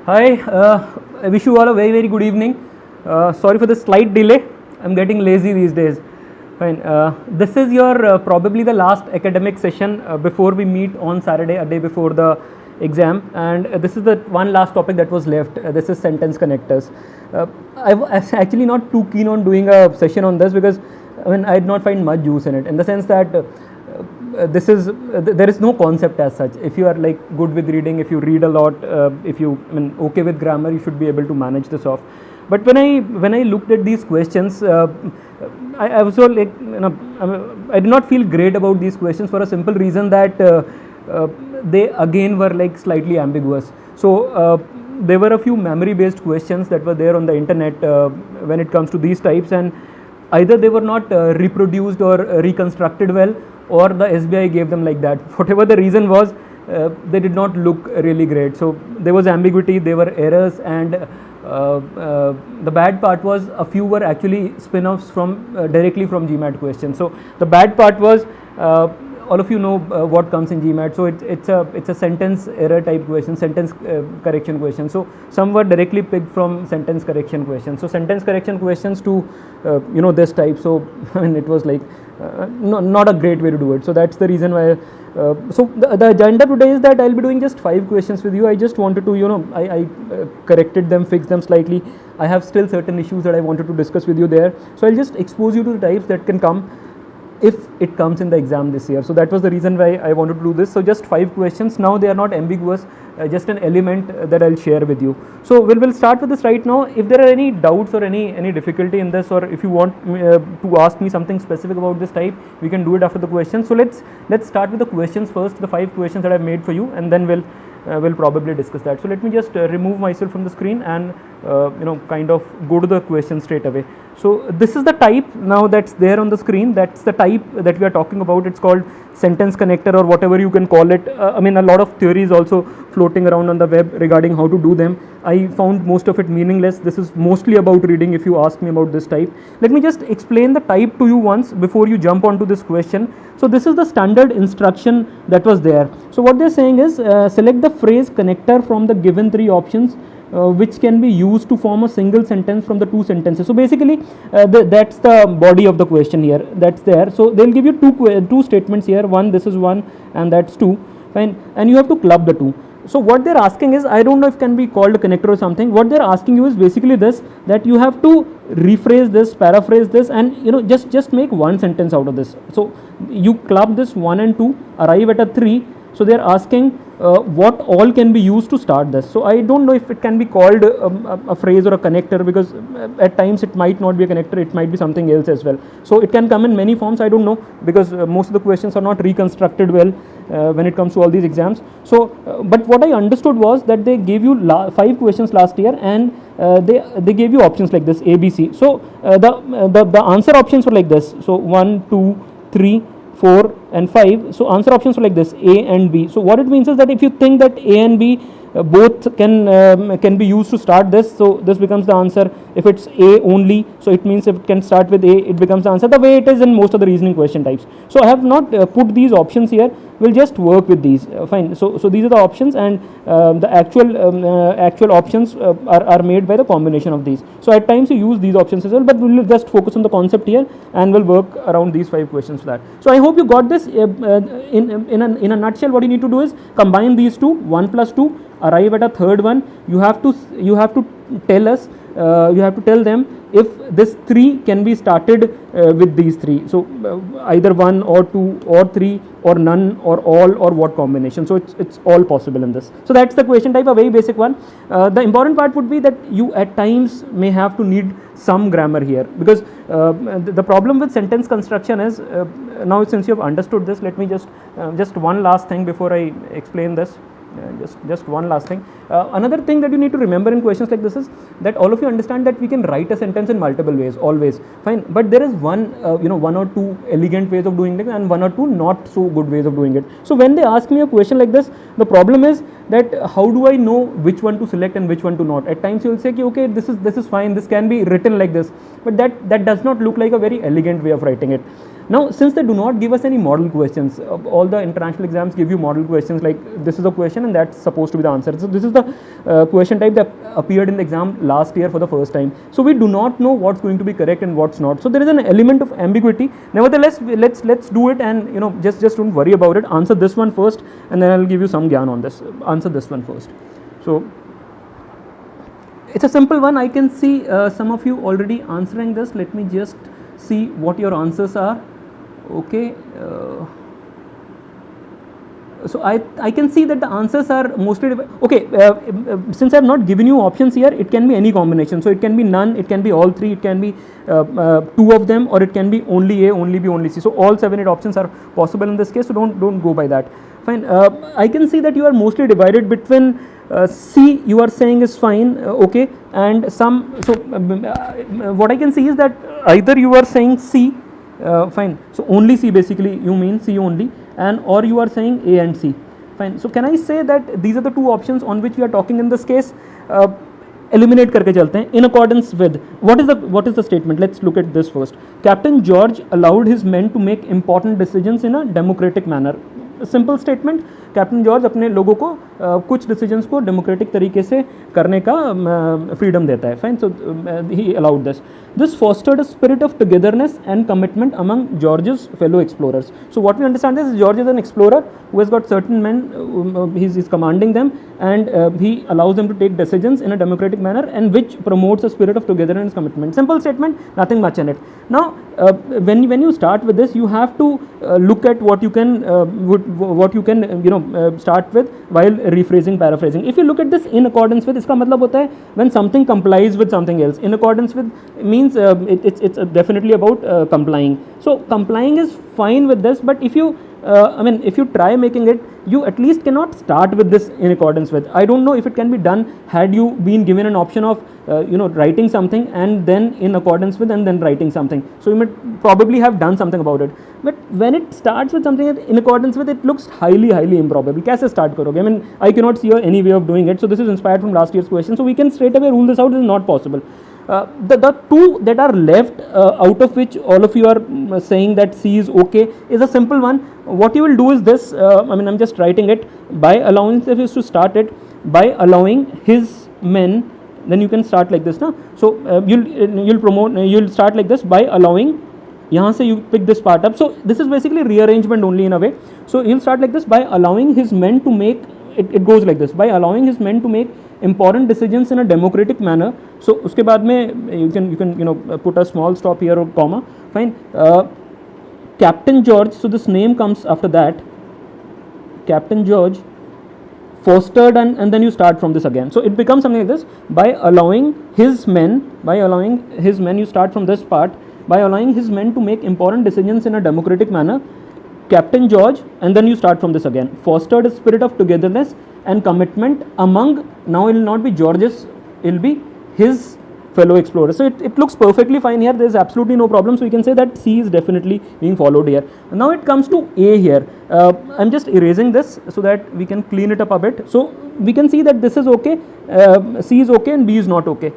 Hi, I wish you all a very good evening. Sorry for the slight delay. I'm getting lazy these days. Fine. This is your probably the last academic session before we meet on Saturday, a day before the exam, and this is the one last topic that was left. This is sentence connectors. I was actually not too keen on doing a session on this because I did not find much juice in it, in the sense that there is no concept as such. If you are like good with reading, if you read a lot, if you okay with grammar, you should be able to manage this off. But when I looked at these questions, I was so like I did not feel great about these questions for a simple reason that they again were like slightly ambiguous. So there were a few memory based questions that were there on the internet when it comes to these types, and either they were not reproduced or reconstructed well, or the SBI gave them like that. Whatever the reason was, they did not look really great. So there was ambiguity, there were errors, and the bad part was a few were actually spin-offs from directly from GMAT questions. So the bad part was all of you know what comes in GMAT. So it's a sentence error type question, sentence correction question. So some were directly picked from sentence correction questions. So sentence correction questions to this type. So it was like not a great way to do it. So that's the reason why. So the agenda today is that I'll be doing just 5 questions with you. I just wanted to I corrected them, fixed them slightly. I have still certain issues that I wanted to discuss with you there. So I'll just expose you to the types that can come if it comes in the exam this year. So that was the reason why I wanted to do this. So just 5 questions. Now they are not ambiguous, just an element that I'll share with you. So we'll start with this right now. If there are any doubts or any difficulty in this, or if you want to ask me something specific about this type, we can do it after the questions. So let's start with the questions first, the 5 questions that I've made for you, and then we'll probably discuss that. So let me just remove myself from the screen and kind of go to the question straight away. So this is the type now that's there on the screen. That's the type that we are talking about. It's called sentence connector, or whatever you can call it. A lot of theories also floating around on the web regarding how to do them. I found most of it meaningless. This is mostly about reading if you ask me about this type. Let me just explain the type to you once before you jump onto this question. So this is the standard instruction that was there. So what they're saying is select the phrase connector from the given 3 options which can be used to form a single sentence from the 2 sentences. So basically that's the body of the question here, that's there. So they'll give you two statements here. This is one and that's 2, fine, and you have to club the 2. So what they're asking is, I don't know if it can be called a connector or something. What they're asking you is basically this, that you have to rephrase this, paraphrase this, and just make one sentence out of this. So you club this 1 and 2, arrive at a 3. So they're asking what all can be used to start this. So I don't know if it can be called a phrase or a connector, because at times it might not be a connector, it might be something else as well. So it can come in many forms, I don't know, because most of the questions are not reconstructed well when it comes to all these exams. So but what I understood was that they gave you 5 questions last year, and they gave you options like this, A, B, C. So the answer options were like this. So 1, 2, 3, 4 and 5. So answer options are like this, A and B. So what it means is that if you think that A and B both can be used to start this, so this becomes the answer. If it's A only, so it means if it can start with A, it becomes the answer, the way it is in most of the reasoning question types. So I have not put these options here. We'll just work with these. Fine. So these are the options, and the actual options are made by the combination of these. So at times you use these options as well, but we'll just focus on the concept here, and we'll work around these 5 questions for that. So I hope you got this. In a nutshell, what you need to do is combine these two, 1 plus 2, arrive at a third one. You have to tell us, you have to tell them if this 3 can be started with these 3. So either 1 or 2 or 3 or none or all or what combination. So it's all possible in this. So that's the question type, a very basic one. The important part would be that you at times may have to need some grammar here, because the problem with sentence construction is now since you have understood this, let me just one last thing before I explain this. Just one last thing. Another thing that you need to remember in questions like this is that all of you understand that we can write a sentence in multiple ways, always, fine, but there is one one or two elegant ways of doing it and 1 or 2 not so good ways of doing it. So when they ask me a question like this, the problem is that how do I know which one to select and which one to not? At times you will say, okay, this is fine, this can be written like this, but that does not look like a very elegant way of writing it. Now, since they do not give us any model questions, all the international exams give you model questions like this is a question and that's supposed to be the answer. So this is the question type that appeared in the exam last year for the first time. So we do not know what's going to be correct and what's not. So there is an element of ambiguity. Nevertheless, let's do it, and just don't worry about it. Answer this one first, and then I'll give you some gyan on this. Answer this one first. So it's a simple one. I can see some of you already answering this. Let me just see what your answers are. Okay. So I can see that the answers are mostly okay. Since I have not given you options here, it can be any combination. So it can be none, it can be all three, it can be two of them, or it can be only A, only B, only C. So all 7 8 options are possible in this case. So don't go by that. Fine. I can see that you are mostly divided between C. You are saying is fine. Okay, and some. So what I can see is that either you are saying C. Fine. So only C, basically you mean C only, and or you are saying A and C. Fine. So can I say that these are the two options on which we are talking in this case? Eliminate करके चलते हैं. In accordance with what is the statement? Let's look at this first. Captain George allowed his men to make important decisions in a democratic manner. Simple statement. Captain George अपने लोगों को कुछ decisions को democratic तरीके से करने का freedom देता है. Fine. So he allowed this fostered a spirit of togetherness and commitment among George's fellow explorers. So what we understand this, George is an explorer who has got certain men, he is commanding them, and he allows them to take decisions in a democratic manner, and which promotes a spirit of togetherness and commitment. Simple statement, nothing much in it. Now when you start with this, you have to look at what you can start with while rephrasing, paraphrasing. If you look at this in accordance with, इसका मतलब होता है when something complies with something else. In accordance with means it's definitely about complying. So complying is fine with this, but if you if you try making it, you at least cannot start with this in accordance with. I don't know if it can be done had you been given an option of writing something and then in accordance with and then writing something. So you might probably have done something about it. But when it starts with something in accordance with, it looks highly improbable. कैसे start करोगे? I mean, I cannot see any way of doing it. So this is inspired from last year's question. So we can straight away rule this out. This is not possible. The two that are left, out of which all of you are saying that C is okay, is a simple one. What you will do is this. I'm just writing it. By allowing, if is to start it by allowing his men, then you can start like this, na? So you'll start like this by allowing. यहाँ से you pick this part up. So this is basically rearrangement only in a way. So you'll start like this by allowing his men to make. It goes like this: by allowing his men to make important decisions in a democratic manner. So उसके बाद में you can put a small stop here or comma. Fine. Captain George. So this name comes after that. Captain George fostered, and then you start from this again. So it becomes something like this: by allowing his men, you start from this part. By allowing his men to make important decisions in a democratic manner, Captain George, and then you start from this again, fostered a spirit of togetherness and commitment among, now it will not be George's, it will be his fellow explorers. So it looks perfectly fine here. There is absolutely no problem. So you can say that C is definitely being followed here. Now it comes to A here. I'm just erasing this so that we can clean it up a bit. So we can see that this is okay, C is okay, and B is not okay.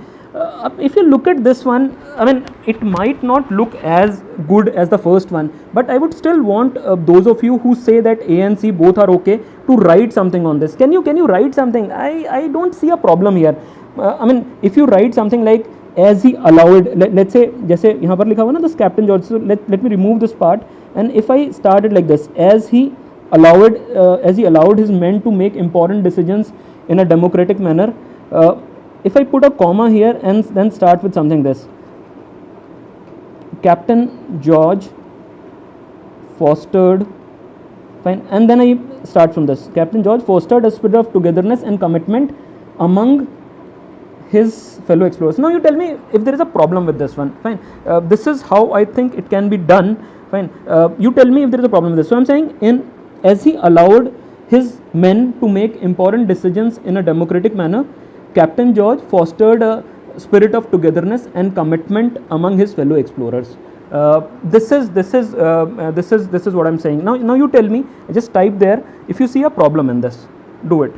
If you look at this one, I mean, it might not look as good as the first one, but I would still want those of you who say that A and C both are okay to write something on this. Can you write something? I don't see a problem here. If you write something like as he allowed, let's say जैसे यहाँ पर लिखा हुआ ना, this Captain George. So let me remove this part, and if I started like this, as he allowed his men to make important decisions in a democratic manner. If I put a comma here and then start with something this: Captain George fostered, fine, and then I start from this: Captain George fostered a spirit of togetherness and commitment among his fellow explorers. Now you tell me if there is a problem with this one. Fine. This is how I think it can be done. Fine. You tell me if there is a problem with this. So I'm saying, as he allowed his men to make important decisions in a democratic manner, Captain George fostered a spirit of togetherness and commitment among his fellow explorers. This is what I'm saying. Now you tell me. Just type there if you see a problem in this. Do it.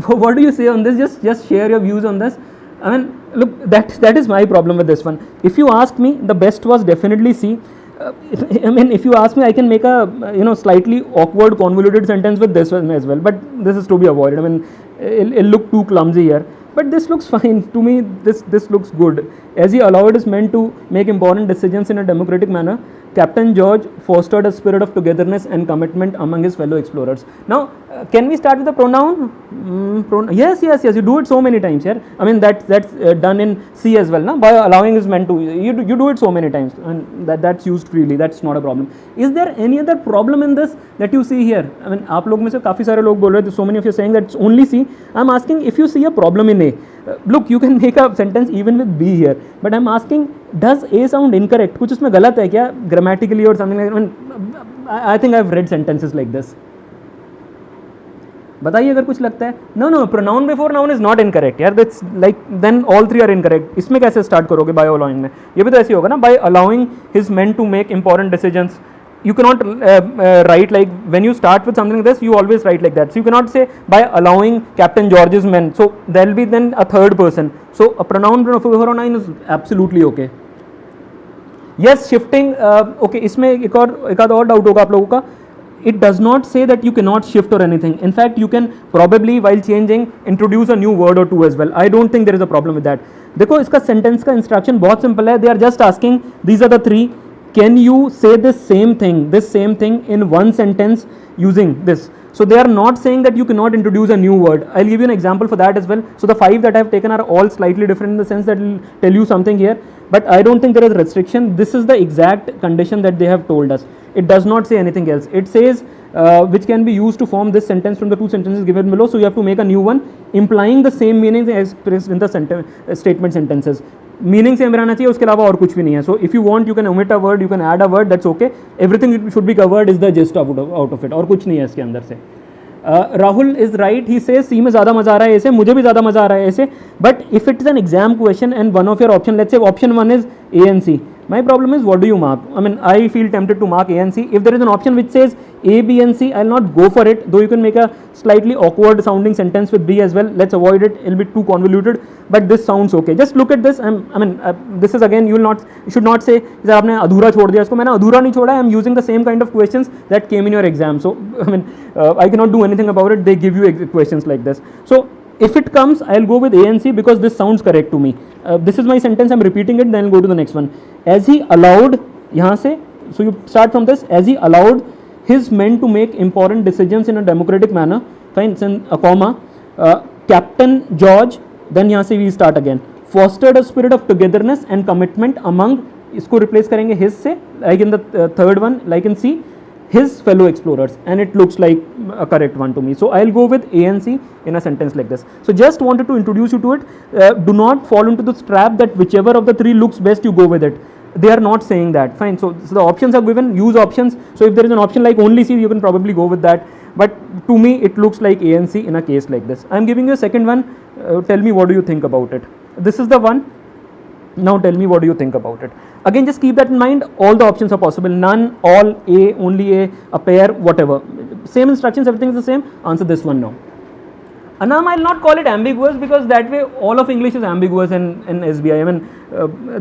What do you say on this? Just share your views on this. I mean, look, that is my problem with this one. If you ask me, the best was definitely C. I mean, if you ask me, I can make a slightly awkward, convoluted sentence with this one as well. But this is to be avoided. I mean, it'll look too clumsy here. But this looks fine to me. This looks good. As he allowed his men to make important decisions in a democratic manner, Captain George fostered a spirit of togetherness and commitment among his fellow explorers. Now, can we start with the pronoun? Yes. You do it so many times here. I mean, that's done in C as well, na? By allowing his men to. You do it so many times, and that's used freely. That's not a problem. Is there any other problem in this that you see here? I mean, आप लोग में से काफ़ी सारे लोग बोल रहे थे. So many of you are saying that it's only C. I'm asking if you see a problem in A. Look, you can make a sentence even with B here, but I'm asking, does A sound incorrect? कुछ उसमें गलत है क्या grammatically or something like that? I mean, I think I've read sentences like this. बताइए अगर कुछ लगता है. No, pronoun before noun is not incorrect यार. That's like then all three are incorrect. इसमें कैसे start करोगे by allowing में? ये भी तो ऐसे होगा ना, by allowing his men to make important decisions. You cannot write like, when you start with something like this, you always write like that. So you cannot say by allowing Captain George's men. So there will be then a third person. So a pronoun before noun is absolutely okay. Yes, shifting. Okay, इसमें एक आध और doubt होगा आप लोगों का. It does not say that you cannot shift or anything. In fact, you can probably while changing introduce a new word or two as well. I don't think there is a problem with that. देखो इसका sentence का instruction बहुत simple है. They are just asking, these are the three. Can you say this same thing in one sentence using this? So they are not saying that you cannot introduce a new word. I'll give you an example for that as well. So the 5 that I have taken are all slightly different in the sense that will tell you something here, but I don't think there is restriction. This is the exact condition that they have told us. It does not say anything else. It says which can be used to form this sentence from the two sentences given below. So you have to make a new one implying the same meaning as expressed in the statement sentences. Meaning same रहना चाहिए, उसके अलावा और कुछ भी नहीं है. So if you want you can omit a word, you can add a word, that's okay. Everything should be covered is the gist out of it, और कुछ नहीं है इसके अंदर से. राहुल इज राइट, ही से सी में ज़्यादा मज़ा आ रहा है ऐसे, मुझे भी ज़्यादा मज़ा आ रहा है ऐसे. But if it is an exam question and one of your option, let's say option 1 is A and C, my problem is what do you mark? I mean, I feel tempted to mark A and C. If there is an option which says A, B and C, I'll not go for it, though you can make a slightly awkward sounding sentence with B as well. Let's avoid it, it'll be too convoluted, but this sounds okay. Just look at this. This is again, you should not say that आपने अधूरा छोड़ दिया इसको. मैंने अधूरा नहीं छोड़ा. I'm using the same kind of questions that came in your exam. So I cannot do anything about it. They give you questions like this. So if it comes, I'll go with A and C because this sounds correct to me. This is my sentence, I'm repeating it, then I'll go to the next one. As he allowed, यहाँ से, so you start from this, as he allowed his men to make important decisions in a democratic manner, fine, then a comma, Captain George, then यहाँ से we start again, fostered a spirit of togetherness and commitment among, इसको replace करेंगे his से, like in the third one, like in C, his fellow explorers, and it looks like a correct one to me. So I'll go with A and C in a sentence like this. So just wanted to introduce you to it. Do not fall into this trap that whichever of the three looks best, you go with it. They are not saying that. Fine. So the options are given. Use options. So if there is an option like only C, you can probably go with that. But to me, it looks like A and C in a case like this. I'm giving you a second one. Tell me what do you think about it. This is the one. Now tell me what do you think about it. Again, just keep that in mind. All the options are possible. None, all, A, only A pair, whatever. Same instructions, everything is the same. Answer this one now. Anam, I'll not call it ambiguous because that way all of English is ambiguous in SBI. I mean,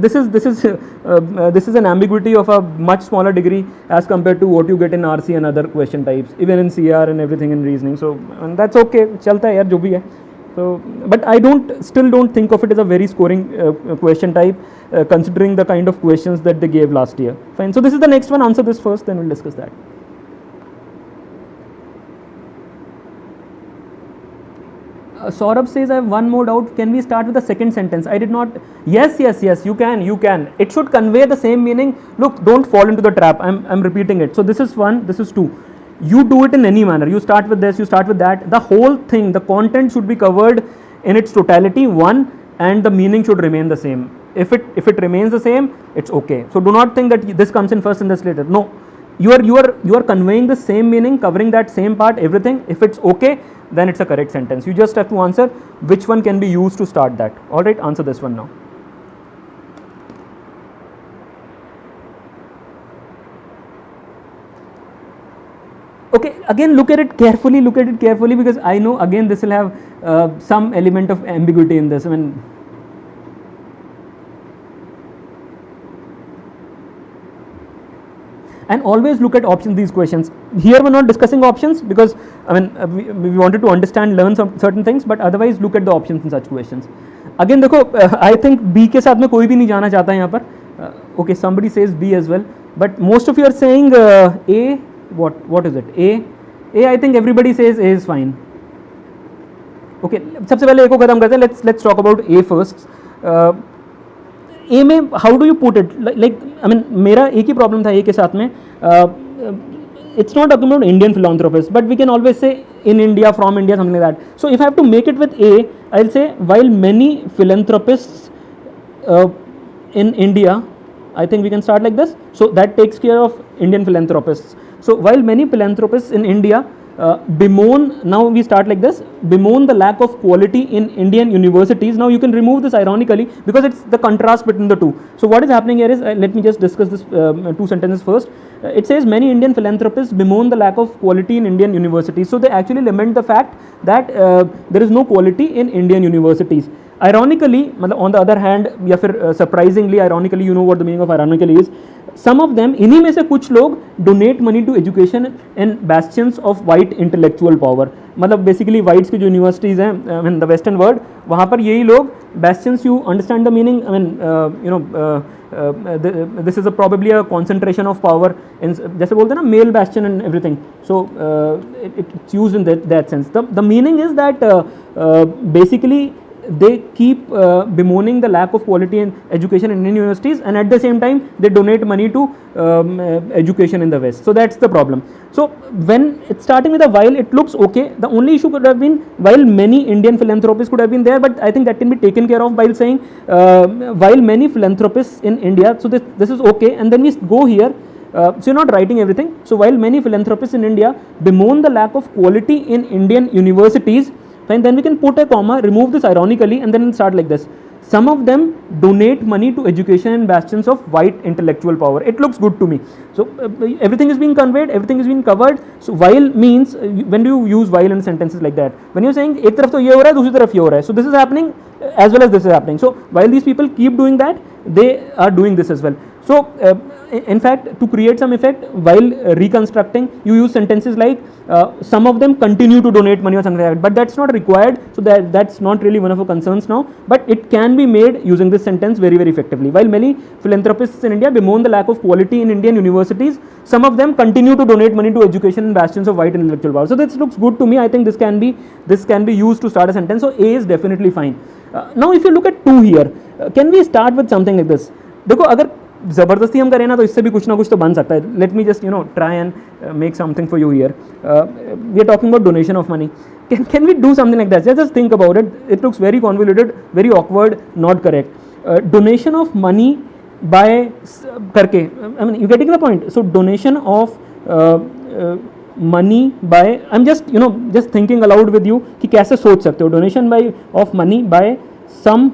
this is an ambiguity of a much smaller degree as compared to what you get in RC and other question types, even in CR and everything in reasoning. So and that's okay. चलता है यार जो भी है. So, but I still don't think of it as a very scoring question type, considering the kind of questions that they gave last year. Fine. So this is the next one. Answer this first, then we'll discuss that. Saurabh says, I have one more doubt. Can we start with the second sentence? I did not. Yes, you can. It should convey the same meaning. Look, don't fall into the trap. I'm repeating it. So this is 1, this is 2. You do it in any manner. You start with this, you start with that. The whole thing, the content should be covered in its totality, 1, and the meaning should remain the same. If it remains the same, it's okay. So do not think that this comes in first and this later. No, you are conveying the same meaning, covering that same part, everything. If it's okay, then it's a correct sentence. You just have to answer which one can be used to start that. All right, answer this one now. Okay, again look at it carefully, because I know again this will have some element of ambiguity in this. I mean, and always look at options, these questions. Here we're not discussing options because I mean we wanted to understand, learn some certain things, but otherwise look at the options in such questions. Again देखो, I think B के साथ में कोई भी नहीं जाना चाहता है यहाँ पर. Okay, somebody says B as well, but most of you are saying A. What is it? A I think everybody says A is fine. Okay, सबसे पहले A को खत्म करते हैं. Let's talk about A first. A में how do you put it, like I mean मेरा एक ही problem था A के साथ में. It's not talking about Indian philanthropists, but we can always say in India, from India, something like that. So if I have to make it with A, I'll say while many philanthropists in India, I think we can start like this. So that takes care of Indian philanthropists. So while many philanthropists in India bemoan, now we start like this, bemoan the lack of quality in Indian universities. Now you can remove this ironically because it's the contrast between the two. So what is happening here is, let me just discuss this two sentences first. It says many Indian philanthropists bemoan the lack of quality in Indian universities. So they actually lament the fact that there is no quality in Indian universities. Ironically, on the other hand, या फिर surprisingly, ironically, you know what the meaning of ironically is. Some of them, इन्हीं में से कुछ लोग donate money to education and bastions of white intellectual power. मतलब basically whites की जो universities हैं, I mean the western world, वहाँ पर यही लोग bastions, you understand the meaning, I mean you know this is probably a concentration of power in, जैसे बोलते हैं ना, male bastion and everything. So it's used in that sense. The meaning is that basically they keep bemoaning the lack of quality in education in Indian universities, and at the same time they donate money to education in the West. So that's the problem. So when it's starting with a while, it looks okay. The only issue could have been while many Indian philanthropists could have been there, but I think that can be taken care of by saying while many philanthropists in India. So this is okay, and then we go here. So you're not writing everything. So while many philanthropists in India bemoan the lack of quality in Indian universities, fine, then we can put a comma, remove this ironically, and then start like this. Some of them donate money to education and bastions of white intellectual power. It looks good to me. So everything is being conveyed, everything is being covered. So while means, when do you use while in sentences like that? When you're saying एक तरफ तो ये हो रहा है, दूसरी तरफ ये हो रहा है. So this is happening as well as this is happening. So while these people keep doing that, they are doing this as well. So in fact, to create some effect, while reconstructing, you use sentences like some of them continue to donate money or something like that, but that's not required. So that's not really one of our concerns now, but it can be made using this sentence very, very effectively. While many philanthropists in India bemoan the lack of quality in Indian universities, some of them continue to donate money to education and bastions of white intellectual power. So this looks good to me. I think this can be used to start a sentence. So A is definitely fine. Now if you look at 2 here, can we start with something like this? देखो, अगर ज़बरदस्ती हम करें ना, तो इससे भी कुछ ना कुछ तो बन सकता है. Let me just try and make something for you here. We are talking about donation of money. Can we do something like that? Just think about it. It looks very convoluted, very awkward, not correct. Donation of money by करके, I mean, you getting the point? So donation of money by, I'm just thinking aloud with you कि कैसे सोच सकते हो. Donation of money by some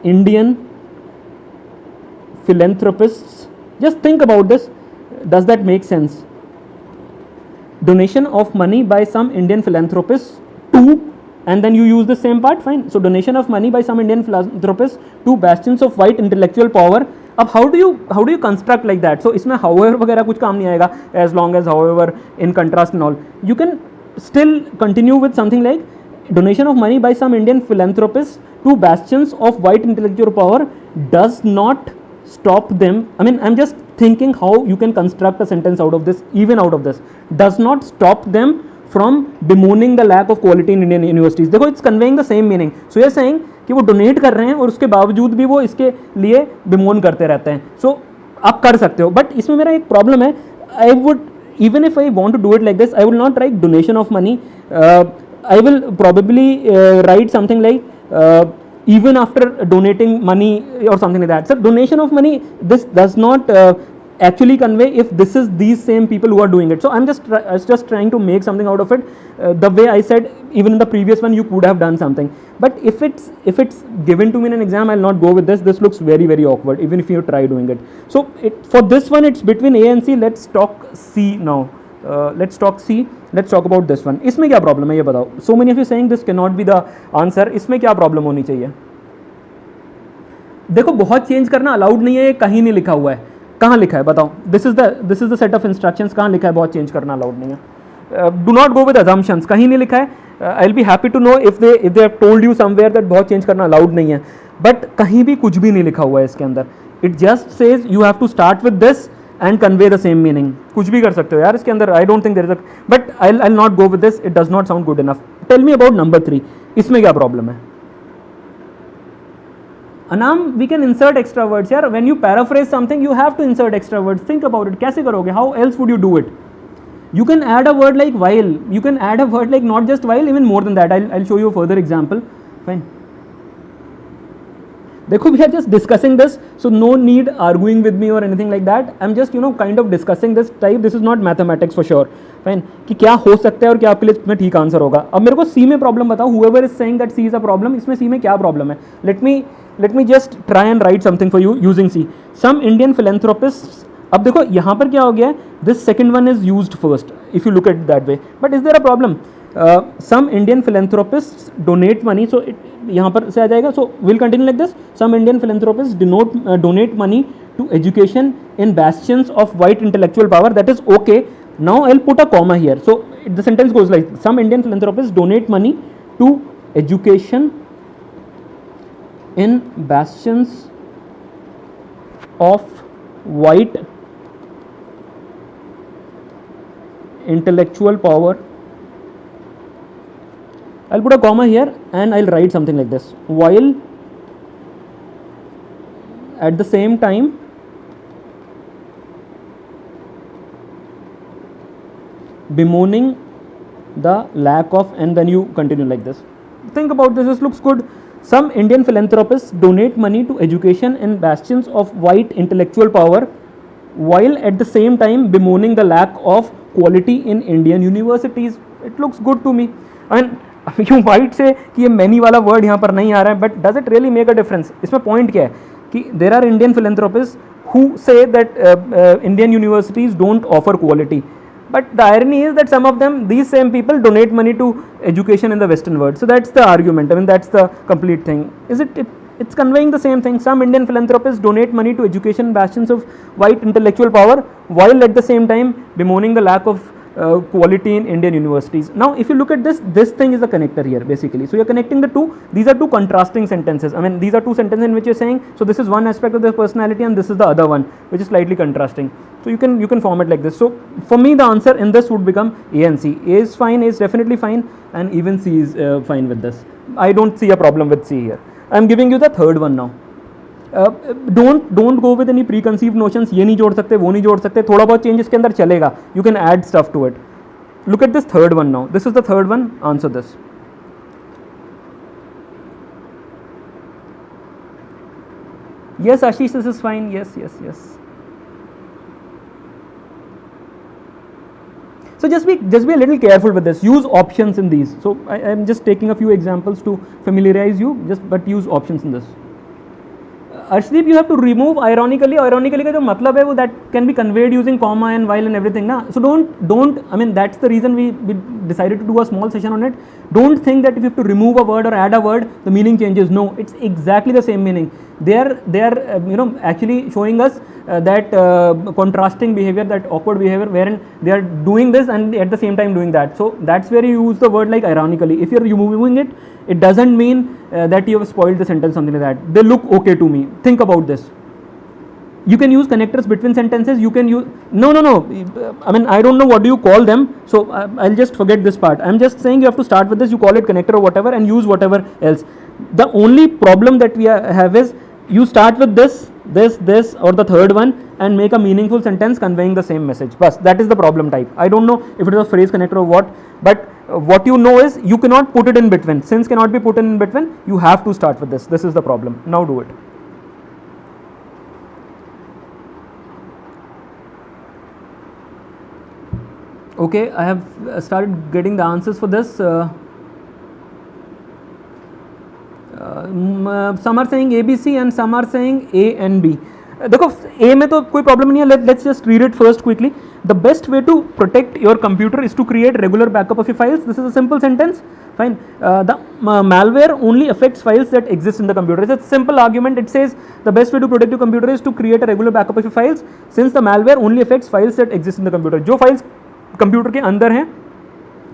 Indian philanthropists. Just think about this. Does that make sense? Donation of money by some Indian philanthropists to, and then you use the same part, fine. So donation of money by some Indian philanthropists to bastions of white intellectual power. अब how do you construct like that? So इसमें however वगैरह कुछ काम नहीं आएगा, as long as however in contrast and all. You can still continue with something like donation of money by some Indian philanthropists to bastions of white intellectual power does not stop them. I mean, I'm just thinking how you can construct a sentence out of this, even out of this. Does not stop them from bemoaning the lack of quality in Indian universities. देखो, it's conveying the same meaning. So you're saying कि वो donate कर रहे हैं और उसके बावजूद भी वो इसके लिए bemoan करते रहते हैं. So आप कर सकते हो, but इसमें मेरा एक problem है. I would, even if I want to do it like this, I will not write donation of money. I will probably write something like even after donating money or something like that. So donation of money, this does not actually convey if this is these same people who are doing it. So I'm just trying to make something out of it. The way I said, even in the previous one, you could have done something. But if it's given to me in an exam, I'll not go with this. This looks very, very awkward, even if you try doing it. So for this one, it's between A and C. Let's talk C now. Let's talk about this one. इसमें क्या problem है ये बताओ. So many of you saying this can not be the answer. इसमें क्या problem होनी चाहिए. देखो बहुत चेंज करना अलाउड नहीं है, ये कहीं नहीं लिखा हुआ है. कहाँ लिखा है बताओ. This is the set of instructions. कहाँ लिखा है बहुत चेंज करना अलाउड नहीं है. Do not go with assumptions. कहीं नहीं लिखा है. I will be happy to know if they have told you somewhere that बहुत चेंज करना अलाउड नहीं है, बट कहीं भी कुछ भी नहीं लिखा हुआ है इसके अंदर. It just says you have to start with this and convey the same meaning. कुछ भी कर सकते हो यार इसके अंदर. I don't think there is a, but I not go with this. It does not sound good enough. Tell me about number 3. इसमें क्या प्रॉब्लम है. Anam, we can insert extra words here. When you paraphrase something, you have to insert extra words. Think about it. कैसे करोगे? How else would you do it? You can add a word like while. You can add a word like not just while, even more than that. I'll show you a further example. Fine. देखो, we are just discussing this, so no need arguing with me or anything like that. I'm just kind of discussing this type. This is not mathematics for sure. Fine. कि क्या हो सकता है और क्या आपके लिए इसमें ठीक आंसर होगा. अब मेरे को C में प्रॉब्लम बताओ. Whoever is saying that C is a problem, इसमें C में क्या प्रॉब्लम है. Let me just try and write something for you using C. Some Indian philanthropists. अब देखो यहाँ पर क्या हो गया है. This second one is used first if you look at it that way. But is there a problem? Some Indian philanthropists donate money. So यहाँ पर से आ जाएगा. So we'll continue like this. Some Indian philanthropists donate money to education in bastions of white intellectual power. That is okay. Now I'll put a comma here. So the sentence goes like, some Indian philanthropists donate money to education in bastions of white intellectual power. I'll put a comma here and I'll write something like this. While at the same time bemoaning the lack of, and then you continue like this. Think about this. This looks good. Some Indian philanthropists donate money to education in bastions of white intellectual power, while at the same time bemoaning the lack of quality in Indian universities. It looks good to me. And you might say कि ये many वाला word यहाँ पर नहीं आ रहा है, but does it really make a difference? इसमें point क्या है कि there are Indian philanthropists who say that Indian universities don't offer quality. But the irony is that some of them, these same people, donate money to education in the Western world. So that's the argument. I mean, that's the complete thing. It's conveying the same thing. Some Indian philanthropists donate money to education bastions of white intellectual power, while at the same time bemoaning the lack of quality in Indian universities. Now, if you look at this thing is a connector here, basically. So you're connecting the two. These are two contrasting sentences. I mean, these are two sentences in which you're saying, so this is one aspect of their personality and this is the other one, which is slightly contrasting. So you can form it like this. So for me, the answer in this would become A and C. A is fine, A is definitely fine, and even C is fine with this. I don't see a problem with C here. I'm giving you the third one now. Don't go with any preconceived notions. ये नहीं जोड़ सकते, वो नहीं जोड़ सकते. थोड़ा बहुत change इसके अंदर चलेगा. You can add stuff to it. Look at this third one now. This is the third one. Answer this. Yes, Ashish, this is fine. Yes. So just be a little careful with this. Use options in these. So I am just taking a few examples to familiarize you. But use options in this. Arshdeep, you have to remove ironically. Ironically का जो मतलब है वो that can be conveyed using comma and while and everything ना. So don't. I mean that's the reason we decided to do a small session on it. Don't think that if you have to remove a word or add a word, the meaning changes. No, it's exactly the same meaning. They are actually showing us that contrasting behavior, that awkward behavior, wherein they are doing this and at the same time doing that. So that's where you use the word like ironically. If you're removing it, it doesn't mean that you have spoiled the sentence, something like that. They look okay to me. Think about this. You can use connectors between sentences. You can use no. I mean, I don't know what do you call them. So I'll just forget this part. I'm just saying you have to start with this. You call it connector or whatever, and use whatever else. The only problem that we have is you start with this, or the third one, and make a meaningful sentence conveying the same message. But that is the problem type. I don't know if it is a phrase connector or what, but what you know is you cannot put it in between. Since cannot be put in between, you have to start with this. This is the problem. Now do it. Okay, I have started getting the answers for this. Some are saying ABC and some are saying A and B. देखो ए में तो कोई problem नहीं है, let's just read it first quickly. The best way to protect your computer is to create regular backup of your files. This is a simple sentence. Fine. The malware only affects files that exist in the computer. It's a simple argument. It says the best way to protect your computer is to create a regular backup of your files, since the malware only affects files that exist in the computer. जो files computer के अंदर हैं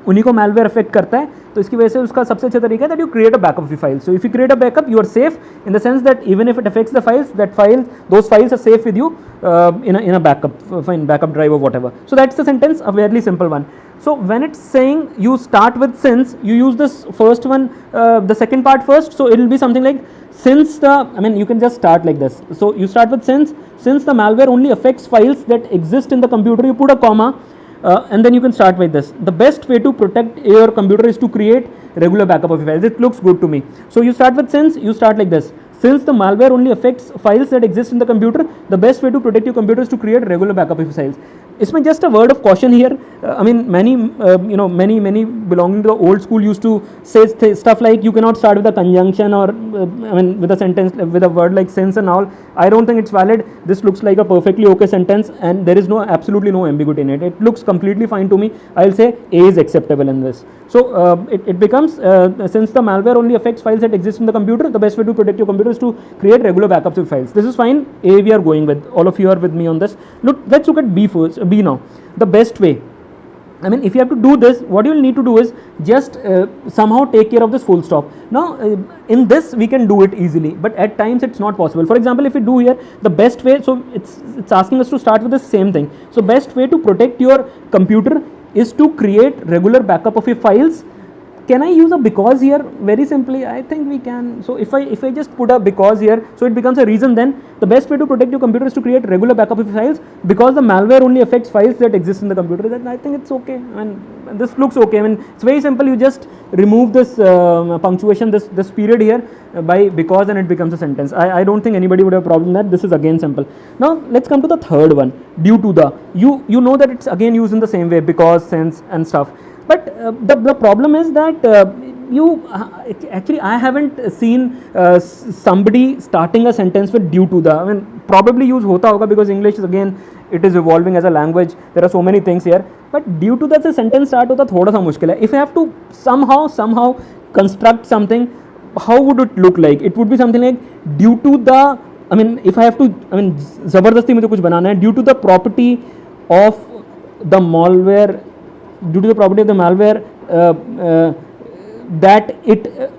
उन्हीं को malware affect करता है, तो इसकी वजह से उसका सबसे अच्छा तरीका है that you create a backup of your files. So if you create a backup, you are safe in the sense that even if it affects the files, those files are safe with you in a backup, fine, backup drive or whatever. So that's the sentence, a very simple one. So when it's saying you start with since, you use this first one, the second part first. So it will be something like since you can just start like this. So you start with since the malware only affects files that exist in the computer, you put a comma, and then you can start with this. The best way to protect your computer is to create regular backup of your files. It looks good to me. So you start with since, you start like this. Since the malware only affects files that exist in the computer, the best way to protect your computer is to create regular backup of your files. Isme just a word of caution here. Many belonging to the old school used to say stuff like you cannot start with a conjunction or with a sentence with a word like since and all. I don't think it's valid. This looks like a perfectly okay sentence and there is absolutely no ambiguity in it. It looks completely fine to me. I'll say A is acceptable in this. So it becomes since the malware only affects files that exist in the computer, the best way to protect your computer is to create regular backups of files. This is fine. A we are going with. All of you are with me on this. Let's look at B first. B now. The best way. If you have to do this, what you will need to do is just somehow take care of this full stop. Now, in this we can do it easily, but at times it's not possible. For example, if we do here the best way, so it's asking us to start with the same thing. So best way to protect your computer is to create regular backup of your files. Can I use a because here? Very simply, I think we can. So if I just put a because here, so it becomes a reason then. The best way to protect your computer is to create regular backup of your files because the malware only affects files that exist in the computer. Then I think it's okay. This looks okay. It's very simple. You just remove this punctuation, this period here by because, and it becomes a sentence. I don't think anybody would have a problem with that. This is again simple. Now let's come to the third one. Due to the, you know that it's again used in the same way, because, since and stuff. But the problem is that I haven't seen somebody starting a sentence with due to the. Probably use hota hoga because English is again, it is evolving as a language. There are so many things here. But due to that, the sentence start hota thoda sa mushkil hai. If I have to somehow construct something, how would it look like? It would be something like due to the. If I have to, zabardasti mujhe kuch banana hai. Due to the property of the malware. Due to the property of the malware that it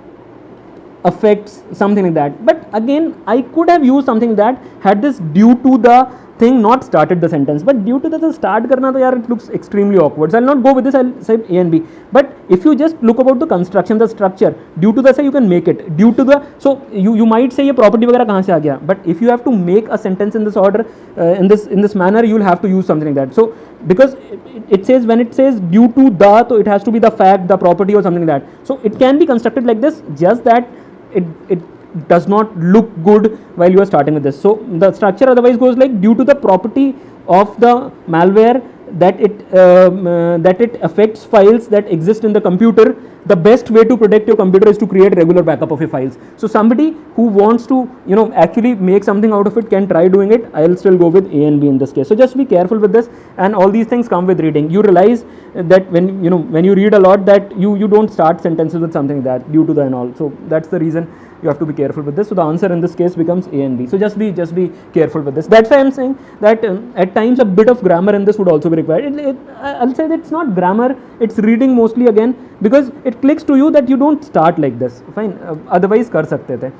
affects something like that. But again, I could have used something that had this due to the thing not started the sentence. But due to the start karna, it looks extremely awkward. So I'll not go with this. I'll say A and B. But if you just look about the construction, the structure, due to the say you can make it. Due to the, so you might say ये property वगैरह कहाँ से आ गया. But if you have to make a sentence in this order, in this manner, you will have to use something like that. So because it says, when it says due to the, so it has to be the fact, the property or something like that. So it can be constructed like this, just that it does not look good while you are starting with this. So the structure otherwise goes like due to the property of the malware that it affects files that exist in the computer, the best way to protect your computer is to create regular backup of your files. So somebody who wants to actually make something out of it can try doing it. I'll still go with A and B in this case. So just be careful with this, and all these things come with reading. You realize that when you read a lot, that you don't start sentences with something like that, due to the and all. So that's the reason you have to be careful with this. So the answer in this case becomes A and B. So just be careful with this. That's why I'm saying that at times a bit of grammar in this would also be required. I'll say that it's not grammar, it's reading mostly again, because it clicks to you that you don't start like this. Fine, otherwise कर सकते थे.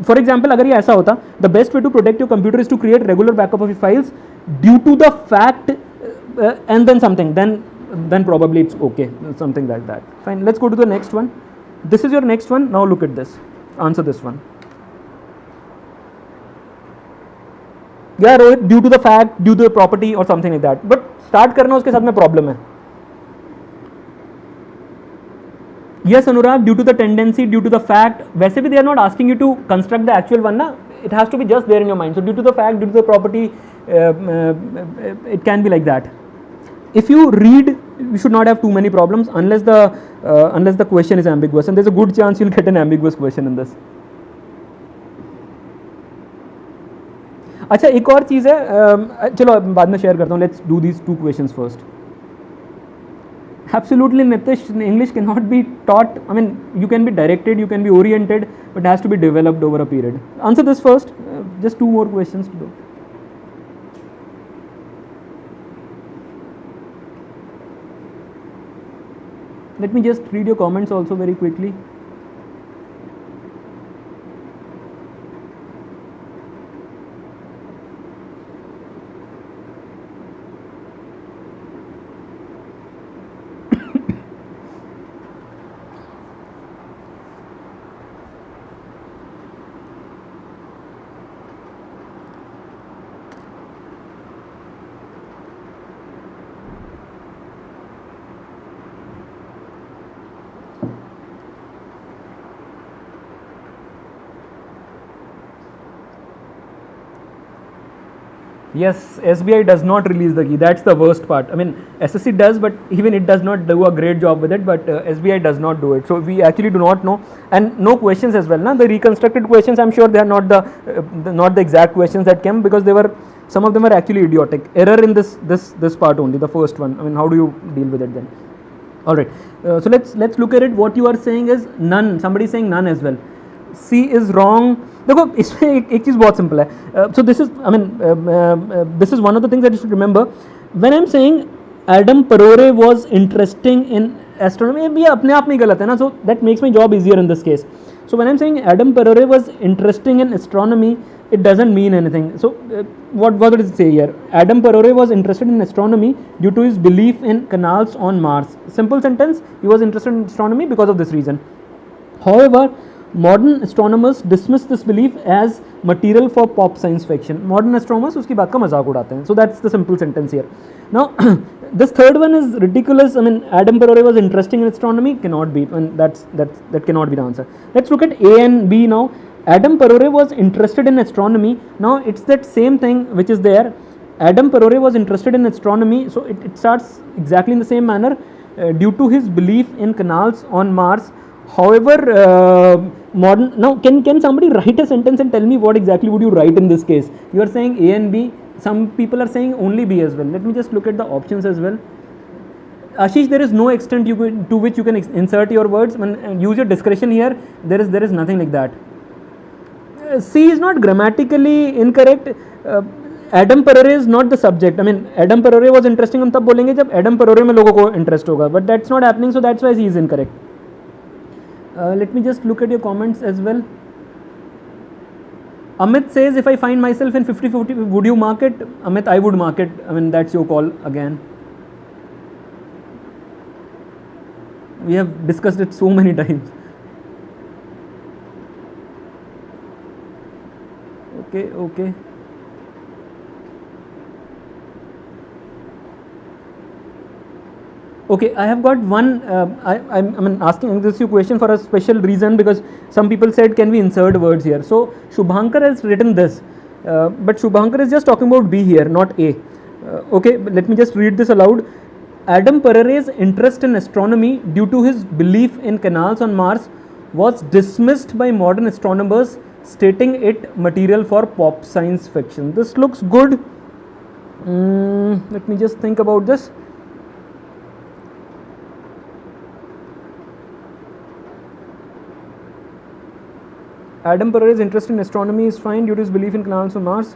For example, अगर ये ऐसा होता, the best way to protect your computer is to create regular backup of your files due to the fact and then something, then probably it's okay, something like that. Fine, let's go to the next one. This is your next one. Now look at this. Answer this one. Yeah, Rohit, due to the fact, due to the property or something like that. But start करना उसके साथ में problem है. Yes, Anurag, due to the tendency, due to the fact. वैसे भी they are not asking you to construct the actual one ना. It has to be just there in your mind. So due to the fact, due to the property, it can be like that. If you read, you should not have too many problems unless the question is ambiguous, and there's a good chance you'll get an ambiguous question in this. अच्छा एक और चीज़ है, चलो बाद में share करता हूँ. Let's do these 2 questions first. Absolutely, Nitish, English cannot be taught. I mean, you can be directed, you can be oriented, but it has to be developed over a period. Answer this first. Just 2 more questions to do. Let me just read your comments also very quickly. Yes, SBI does not release the key. That's the worst part. I mean, SSC does, but even it does not do a great job with it. But SBI does not do it. So we actually do not know, and no questions as well. Now the reconstructed questions, I'm sure they are not not the exact questions that came, because they were, some of them are actually idiotic. Error in this part only, the first one. I mean, how do you deal with it then? All right. So let's look at it. What you are saying is none. Somebody is saying none as well. C is wrong. देखो इसमें एक चीज़ बहुत simple है. So this is, I mean this is one of the things that you should remember when I am saying Adam Parore was interested in astronomy. ये अपने आप में गलत है ना. So that makes my job easier in this case. So when I am saying Adam Parore was interested in astronomy, it doesn't mean anything. So what does it say here? Adam Perore was interested in astronomy due to his belief in canals on Mars. Simple sentence. He was interested in astronomy because of this reason. However, modern astronomers dismiss this belief as material for pop science fiction. Modern astronomers उसकी बात का मजाक उड़ाते हैं. So that's the simple sentence here. Now this third one is ridiculous. I mean, Adam Perore was interesting in astronomy. Cannot be. And that cannot be the answer. Let's look at A and B now. Adam Perore was interested in astronomy. Now it's that same thing which is there. Adam Perore was interested in astronomy, so it starts exactly in the same manner, due to his belief in canals on Mars. However, modern, now can somebody write a sentence and tell me what exactly would you write in this case? You are saying A and B. Some people are saying only B as well. Let me just look at the options as well. Ashish, there is no extent to which you can insert your words. Use your discretion here. There is nothing like that. C is not grammatically incorrect. Adam Perore is not the subject. I mean, Adam Perore was interesting, हम तब बोलेंगे जब Adam Perore में लोगों को interest होगा. But that's not happening, so that's why C is incorrect. Let me just look at your comments as well. Amit says, if I find myself in 50-50, would you mark it? Amit, I would mark it. I mean, that's your call again. We have discussed it so many times. Okay. Okay, I have got one. I'm asking this question for a special reason, because some people said, can we insert words here? So Shubhankar has written this, but Shubhankar is just talking about B here, not A. Okay, let me just read this aloud. Adam Perore's interest in astronomy due to his belief in canals on Mars was dismissed by modern astronomers, stating it material for pop science fiction. This looks good. Let me just think about this. Adam Perore's interest in astronomy is fine due to his belief in canals on Mars.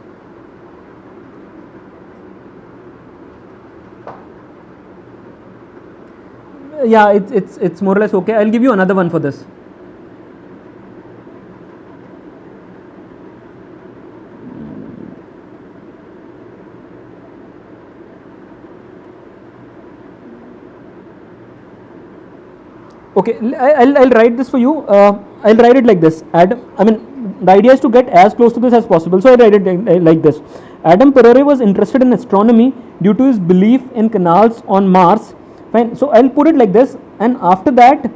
Yeah, it's more or less okay. I'll give you another one for this. Okay, I'll write this for you. I'll write it like this. The idea is to get as close to this as possible. So I write it like this. Adam Perore was interested in astronomy due to his belief in canals on Mars. Fine. So I'll put it like this, and after that,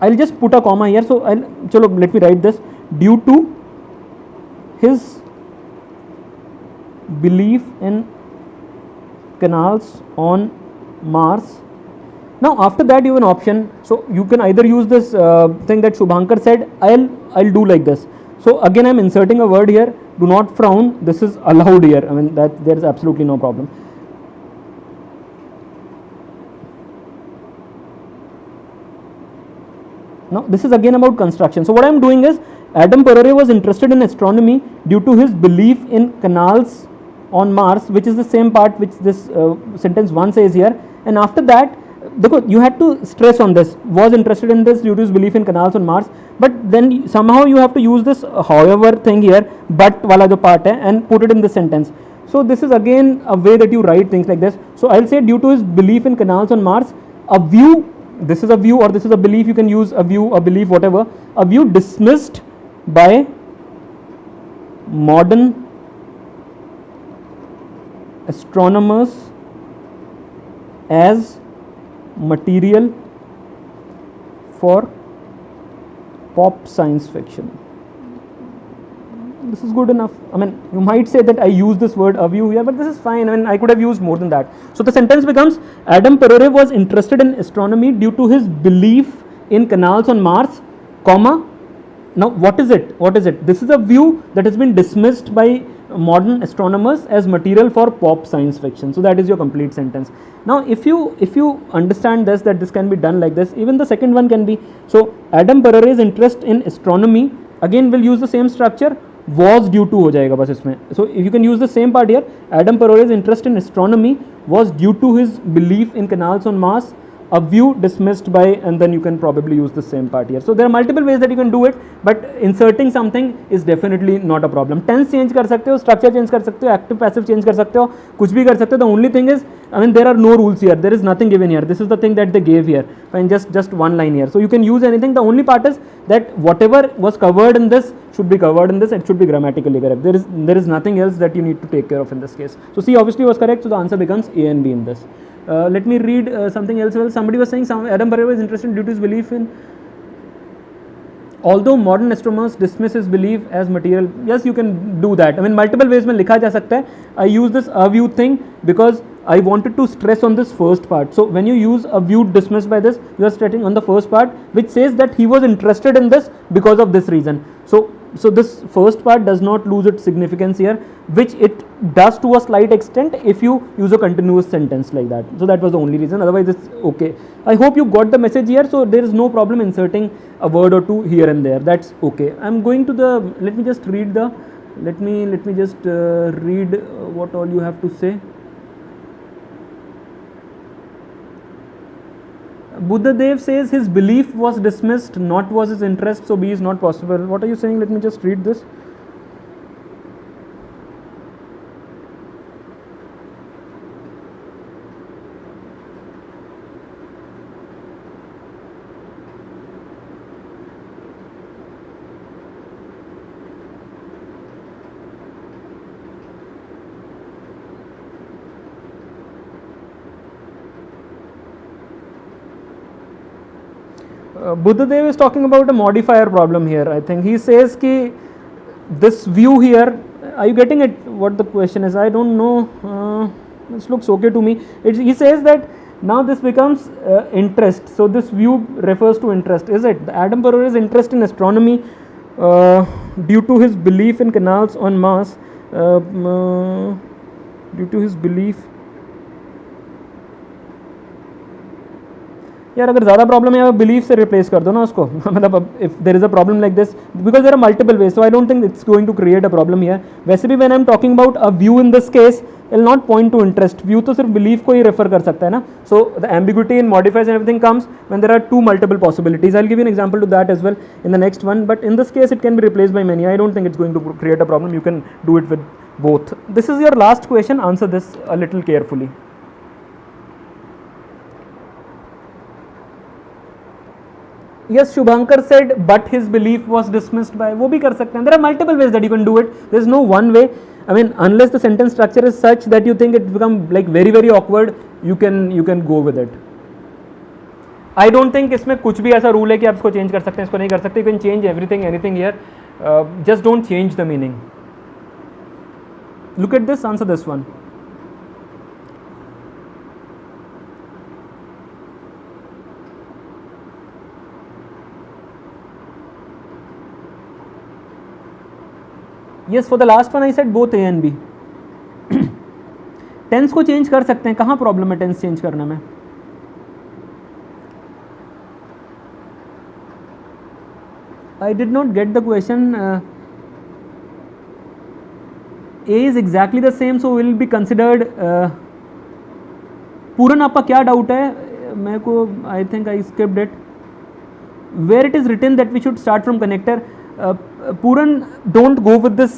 I'll just put a comma here. So let me write this. Due to his belief in canals on Mars. Now after that you have an option, so you can either use this thing that Shubhankar said. I'll do like this. So again I'm inserting a word here, do not frown, this is allowed here, I mean that there is absolutely no problem. Now this is again about construction. So what I am doing is, Adam Perore was interested in astronomy due to his belief in canals on Mars, which is the same part which this sentence 1 says here. And after that, you had to stress on this, was interested in this due to his belief in canals on Mars, but then somehow you have to use this however thing here, but wala jo part hai, and put it in the sentence. So this is again a way that you write things like this. So I'll say due to his belief in canals on Mars, a view, this is a view or this is a belief, you can use a view, a belief, whatever, a view dismissed by modern astronomers as material for pop science fiction. This is good enough. I mean, you might say that I use this word a view here, but this is fine. I mean, I could have used more than that. So the sentence becomes, Adam Perore was interested in astronomy due to his belief in canals on Mars, comma. Now what is it? What is it? This is a view that has been dismissed by modern astronomers as material for pop science fiction. So that is your complete sentence. Now if you understand this, that this can be done like this, even the second one can be. So Adam Perore's interest in astronomy, again we'll use the same structure, was due to हो जाएगा बस इसमें. So if you can use the same part here, Adam Perore's interest in astronomy was due to his belief in canals on Mars, a view dismissed by, and then you can probably use the same part here. So there are multiple ways that you can do it, but inserting something is definitely not a problem. Tense change कर सकते हो, structure change कर सकते हो, active passive change कर सकते हो, कुछ भी कर सकते हो. The only thing is, I mean, there are no rules here. There is nothing given here. This is the thing that they gave here. Fine, just one line here. So you can use anything. The only part is that whatever was covered in this should be covered in this. It should be grammatically correct. There is nothing else that you need to take care of in this case. So C obviously was correct. So the answer becomes A and B in this. Let me read something else. Well, somebody was saying Adam Peroore was interested due to his belief in. Although modern astronomers dismiss his belief as material, yes, you can do that. I mean, multiple ways में लिखा जा सकता है. I use this a view thing because I wanted to stress on this first part. So when you use a view dismissed by this, you are stressing on the first part, which says that he was interested in this because of this reason. So this first part does not lose its significance here, which it does to a slight extent if you use a continuous sentence like that. So that was the only reason. Otherwise, it's okay. I hope you got the message here. So there is no problem inserting a word or two here and there. That's okay. I'm going to the. Let me just read the. Let me just read what all you have to say. Buddhadev says his belief was dismissed, not was his interest, so B is not possible. What are you saying? Let me just read this. Buddhadev is talking about a modifier problem here. I think he says ki this view here, are you getting it? What the question is? I don't know. This looks okay to me. He says that now this becomes interest. So this view refers to interest. Is it? Adam Perore's interest in astronomy due to his belief in canals on Mars, due to his belief. यार अगर ज़्यादा problem है belief से replace कर दो ना उसको. मतलब if there is a problem like this because there are multiple ways, so I don't think it's going to create a problem here. वैसे भी when I am talking about a view in this case will not point to interest. View तो सिर्फ belief को ही refer कर सकता है ना. So the ambiguity in modifies and everything comes when there are two multiple possibilities. I will give you an example to that as well in the next one, but in this case it can be replaced by many. I don't think it's going to create a problem. You can do it with both. This is your last question. Answer this a little carefully. Yes, Shubhankar said, but his belief was dismissed by. वो भी कर सकते हैं. There are multiple ways that you can do it. There is no one way. I mean, unless the sentence structure is such that you think it become like very very awkward, you can go with it. I don't think इसमें कुछ भी ऐसा rule है कि आप इसको change कर सकते हैं, इसको नहीं कर सकते. You can change everything, anything here. Just don't change the meaning. Look at this. Answer this one. Yes, for the last one I said both A and B. Tense को चेंज कर सकते हैं, कहाँ प्रॉब्लम है tense change करने में? I did not get the question. A is exactly the same, so will be considered. पूरन आपका क्या डाउट है? मेरे को I think I skipped it. Where it is written that we should start from connector, Puran, don't go with this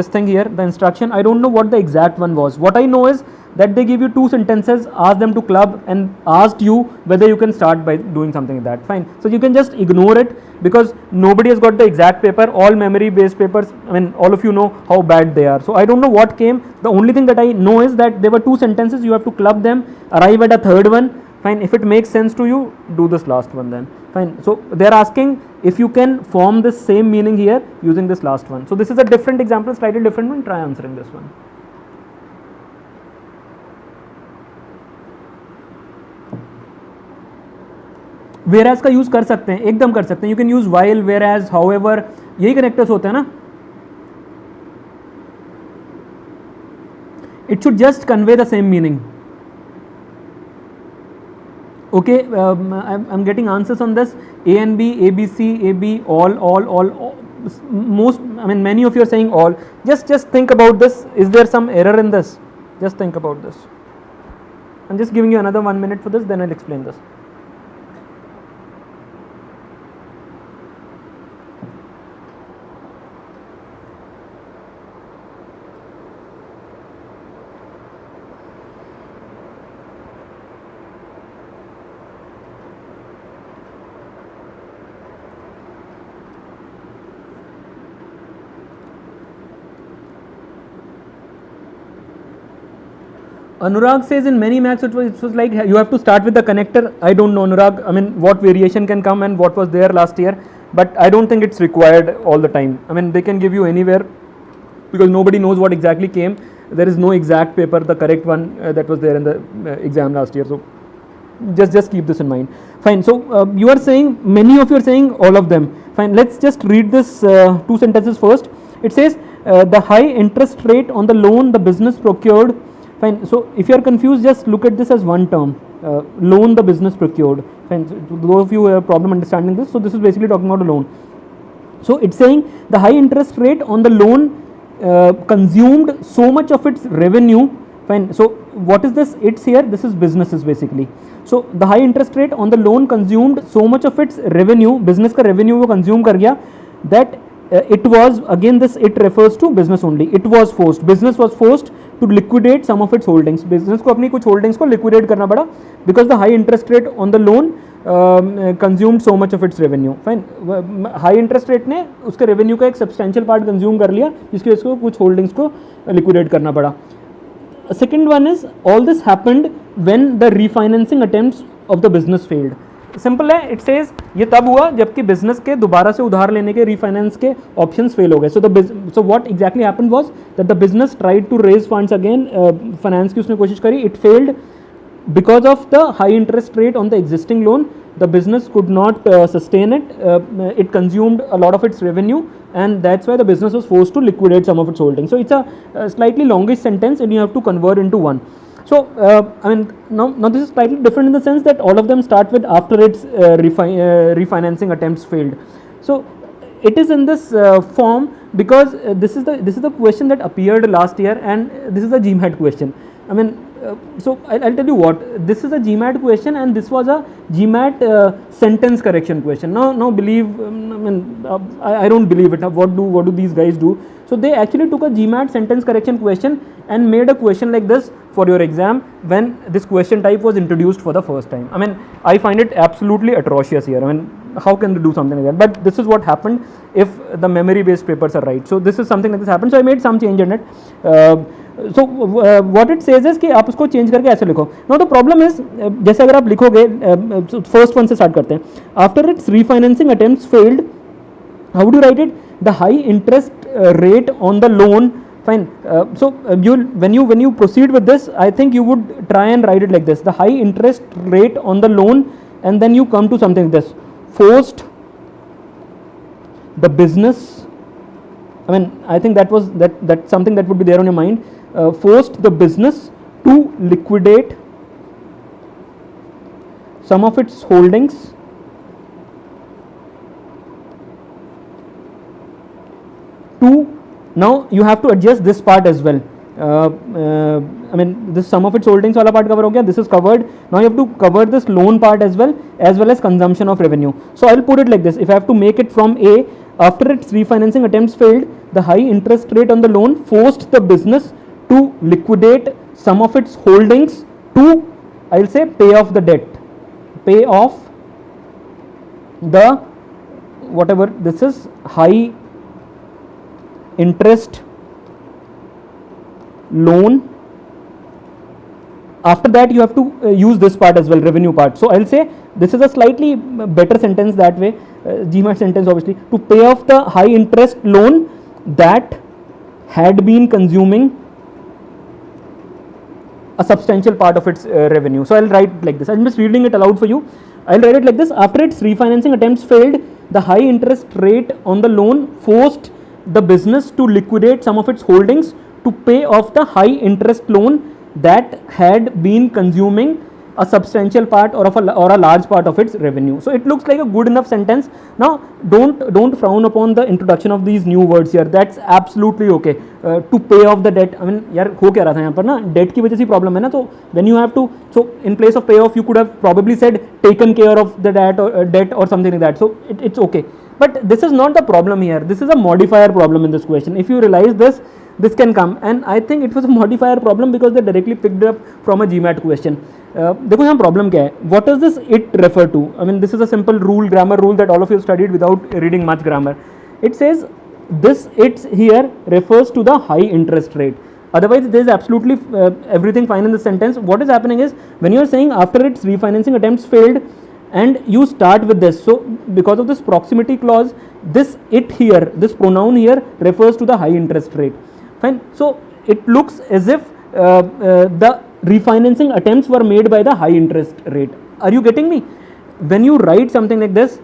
thing here, the instruction. I don't know what the exact one was. What I know is that they give you two sentences, ask them to club, and asked you whether you can start by doing something like that. Fine. So you can just ignore it because nobody has got the exact paper. All memory based papers, I mean, all of you know how bad they are. So I don't know what came. The only thing that I know is that there were two sentences. You have to club them, arrive at a third one. Fine. If it makes sense to you, do this last one then. Fine. So they are asking if you can form this same meaning here using this last one. So this is a different example, slightly different one. Try answering this one. Whereas का use कर सकते हैं, एकदम कर सकते हैं. You can use while, whereas, however. यही connectors होते हैं ना. It should just convey the same meaning. Okay, I'm getting answers on this. A and B, A, B, C, A, B, all. Most, I mean, many of you are saying all. Just think about this. Is there some error in this? Just think about this. I'm just giving you another 1 minute for this, then I'll explain this. Anurag says in many maths it was like you have to start with the connector. I don't know, Anurag. I mean, what variation can come and what was there last year, but I don't think it's required all the time. I mean, they can give you anywhere because nobody knows what exactly came. There is no exact paper, the correct one that was there in the exam last year. So just keep this in mind. Fine. So you are saying, many of you are saying all of them. Fine. Let's just read this two sentences first. It says the high interest rate on the loan the business procured. Fine. So if you are confused, just look at this as one term. Loan the business procured. Fine. So those of you who have a problem understanding this, so this is basically talking about a loan. So it's saying the high interest rate on the loan consumed so much of its revenue. Fine. So what is this? It's here. This is businesses basically. So the high interest rate on the loan consumed so much of its revenue. Business का revenue वो consume कर गया. That it was, again this it refers to business only. It was forced. Business was forced to liquidate some of its holdings. Business को अपनी कुछ holdings को liquidate करना पड़ा because the high interest rate on the loan consumed so much of its revenue. Fine. High interest rate ने उसके revenue का एक substantial part consume कर लिया जिसकी वजह से कुछ holdings को liquidate करना पड़ा. Second one is all this happened when the refinancing attempts of the business failed. Simple है. इट सेज ये तब हुआ जबकि बिजनेस के दोबारा से उधार लेने के रीफाइनेंस के ऑप्शंस फेल हो गए. So what exactly happened was that the business tried to raise funds again. Finance की उसने कोशिश करी. It failed because of the high interest rate on the existing loan. The business could not sustain it. It consumed a lot of its revenue, and that's why the business was forced to liquidate some of its holdings. So it's a slightly longish sentence, and you have to convert into one. So I mean, now this is slightly different in the sense that all of them start with after its refinancing attempts failed. So it is in this form because this is the question that appeared last year, and this is a GMAT question. I mean, so I'll tell you what, this is a GMAT question, and this was a GMAT sentence correction question. Now believe, I mean, I don't believe it. What do these guys do? So they actually took a GMAT sentence correction question and made a question like this for your exam when this question type was introduced for the first time. I mean, I find it absolutely atrocious here. I mean, how can they do something like that? But this is what happened if the memory based papers are right. So this is something like this happened. So I made some change in it. So what it says is कि आप उसको change करके ऐसे लिखो. Now the problem is जैसे अगर आप लिखोगे, first one से start करते हैं. After its refinancing attempts failed, how would you write it? The high interest rate on the loan. Fine. So when you proceed with this, I think you would try and write it like this: the high interest rate on the loan, and then you come to something like this: forced the business I mean, I think that's something that would be there on your mind. Forced the business to liquidate some of its holdings to, now you have to adjust this part as well. I mean, this sum of its holdings wala part cover ho gaya, this is covered. Now you have to cover this loan part as well as consumption of revenue. So I'll put it like this: if I have to make it from A, after its refinancing attempts failed, the high interest rate on the loan forced the business to liquidate some of its holdings to, I'll say, pay off the debt, pay off the whatever this is, high interest loan. After that you have to use this part as well, revenue part. So I'll say this is a slightly better sentence that way, GMAT sentence obviously, to pay off the high interest loan that had been consuming a substantial part of its revenue. So I'll write it like this. I'm just reading it aloud for you. I'll write it like this: after its refinancing attempts failed, the high interest rate on the loan forced the business to liquidate some of its holdings to pay off the high interest loan that had been consuming a substantial part or a large part of its revenue. So it looks like a good enough sentence. Now don't frown upon the introduction of these new words here. That's absolutely okay. To pay off the debt, I mean यार हो क्या रहा था यहाँ पर ना, debt की वजह से problem है ना, तो when you have to, so in place of pay off you could have probably said taken care of the debt or something like that. So it's okay. But this is not the problem here. This is a modifier problem in this question. If you realize this can come, and I think it was a modifier problem because they directly picked up from a GMAT question. देखो यहाँ problem क्या है, what does this it refer to? I mean, this is a simple rule, grammar rule that all of you studied without reading much grammar. It says this it here refers to the high interest rate. Otherwise there is absolutely everything fine in this sentence. What is happening is, when you are saying after its refinancing attempts failed and you start with this, so because of this proximity clause, this it here, this pronoun here refers to the high interest rate. Fine. So it looks as if the refinancing attempts were made by the high interest rate. Are you getting me? When you write something like this,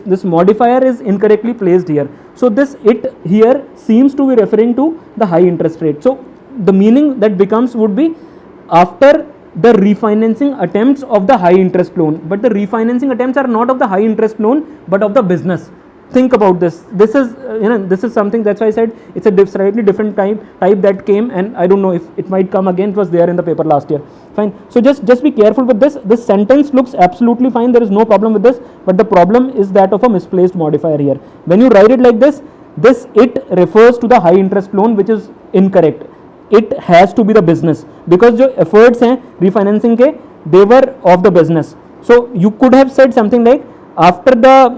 this modifier is incorrectly placed here. So this it here seems to be referring to the high interest rate. So the meaning that becomes would be after the refinancing attempts of the high interest loan, but the refinancing attempts are not of the high interest loan but of the business. Think about this. This is this is something, that's why I said it's a slightly different type that came, and I don't know if it might come again. It was there in the paper last year. Fine. So just be careful with this. This sentence looks absolutely fine. There is no problem with this, but the problem is that of a misplaced modifier here. When you write it like this it refers to the high interest loan, which is incorrect. It has to be the business, because जो efforts हैं refinancing के, they were of the business. So you could have said something like, after the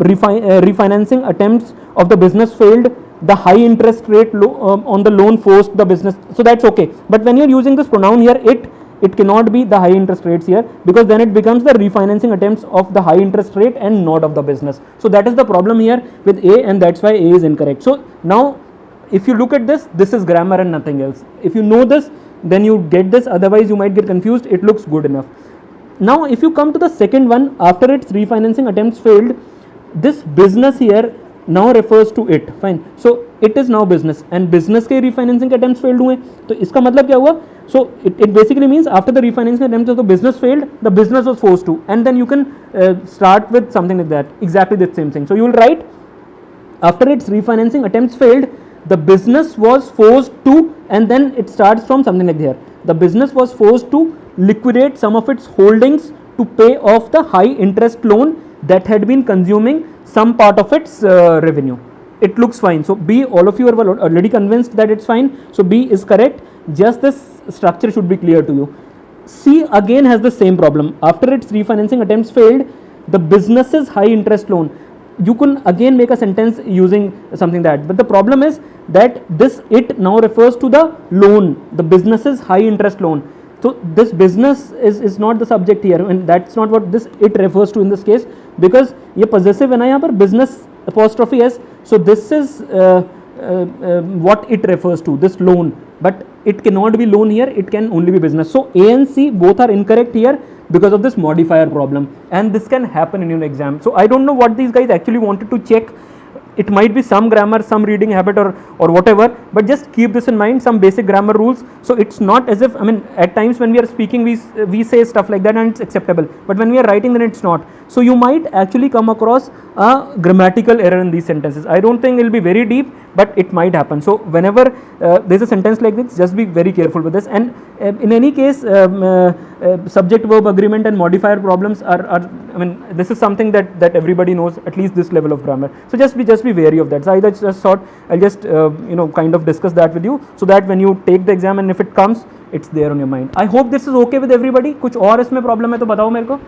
refinancing attempts of the business failed, the high interest rate on the loan forced the business. So that's okay. But when you're using this pronoun here, it cannot be the high interest rates here, because then it becomes the refinancing attempts of the high interest rate and not of the business. So that is the problem here with A, and that's why A is incorrect. So now if you look at this is grammar and nothing else. If you know this, then you get this. Otherwise you might get confused. It looks good enough. Now if you come to the second one, after its refinancing attempts failed, this business here now refers to it. Fine. So it is now business, and business के refinancing attempts failed हुए, तो इसका मतलब क्या हुआ? So it basically means after the refinancing attempts of the business failed, the business was forced to, and then you can start with something like that, exactly the same thing. So you will write, after its refinancing attempts failed, the business was forced to, and then it starts from something like here. The business was forced to liquidate some of its holdings to pay off the high interest loan that had been consuming some part of its revenue. It looks fine. So B, all of you are already convinced that it's fine. So B is correct. Just this structure should be clear to you. C again has the same problem. After its refinancing attempts failed, the business's high interest loan. You can again make a sentence using something that, but the problem is that it now refers to the loan, the business's high interest loan. So this business is not the subject here, and that's not what this it refers to in this case, because ये possessive है ना यहाँ पर, business apostrophe s. So this is what it refers to, this loan, but it cannot be loan here, it can only be business. So A and C both are incorrect here because of this modifier problem, and this can happen in your exam. So I don't know what these guys actually wanted to check. it might be some grammar, some reading habit, or whatever, but just keep this in mind, some basic grammar rules. So it's not as if, I mean, at times when we are speaking, we say stuff like that and it's acceptable, but when we are writing, then it's not. So you might actually come across a grammatical error in these sentences. I don't think it will be very deep, but it might happen. So whenever there's a sentence like this, just be very careful with this. And in any case, subject verb agreement and modifier problems are, I mean, this is something that everybody knows, at least this level of grammar. So just be wary of that. So I just thought I'll just kind of discuss that with you, so that when you take the exam and if it comes, it's there on your mind. I hope this is okay with everybody. कुछ और इसमें problem है तो बताओ मेरे को.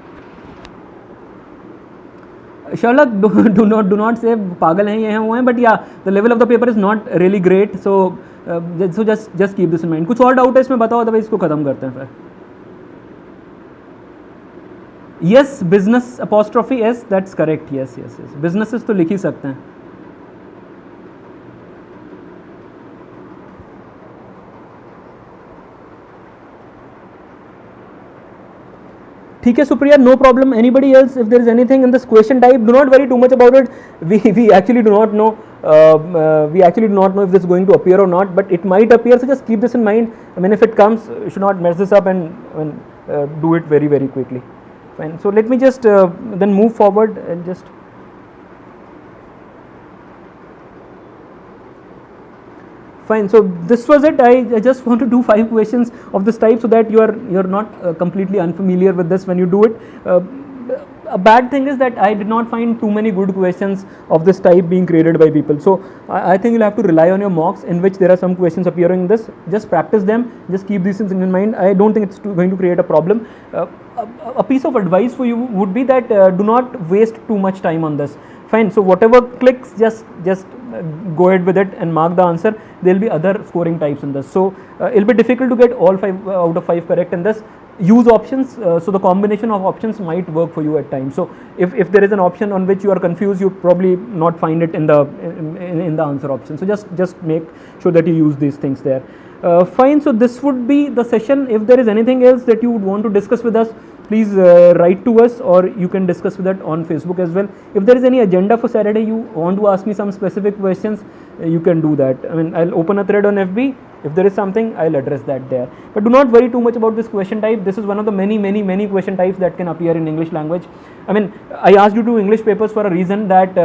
Sherlock, do not say पागल हैं ये हैं वो हैं, but yeah, the level of the paper is not really great, so just keep this in mind. कुछ और doubt है इसमें बताओ, otherwise इसको खत्म करते हैं फिर. Yes, business apostrophe S, that's correct. Yes. Businesses तो लिख ही सकते हैं. ठीक है Supriya, no problem. Anybody else, if there is anything in this question type, do not worry too much about it. We actually do not know. We actually do not know if this is going to appear or not, but it might appear. So just keep this in mind. I mean, if it comes, you should not mess this up and do it very, very quickly. Fine. So let me just then move forward and just. Fine. So this was it. I just want to do 5 questions of this type so that you're not completely unfamiliar with this when you do it. A bad thing is that I did not find too many good questions of this type being created by people. So I think you'll have to rely on your mocks in which there are some questions appearing in this. Just practice them. Just keep these things in mind. I don't think it's going to create a problem. A piece of advice for you would be that do not waste too much time on this. Fine. So whatever clicks, just go ahead with it and mark the answer. There will be other scoring types in this. So it'll be difficult to get all 5 out of 5 correct in this. Use options. So the combination of options might work for you at times. So if there is an option on which you are confused, you probably not find it in the answer option. So just make sure that you use these things there. Fine. So this would be the session. If there is anything else that you would want to discuss with us, please write to us, or you can discuss with that on Facebook as well. If there is any agenda for Saturday, you want to ask me some specific questions, you can do that. I mean, I'll open a thread on FB. If there is something, I'll address that there. But do not worry too much about this question type. This is one of the many question types that can appear in English language. I mean, I asked you to do English papers for a reason, that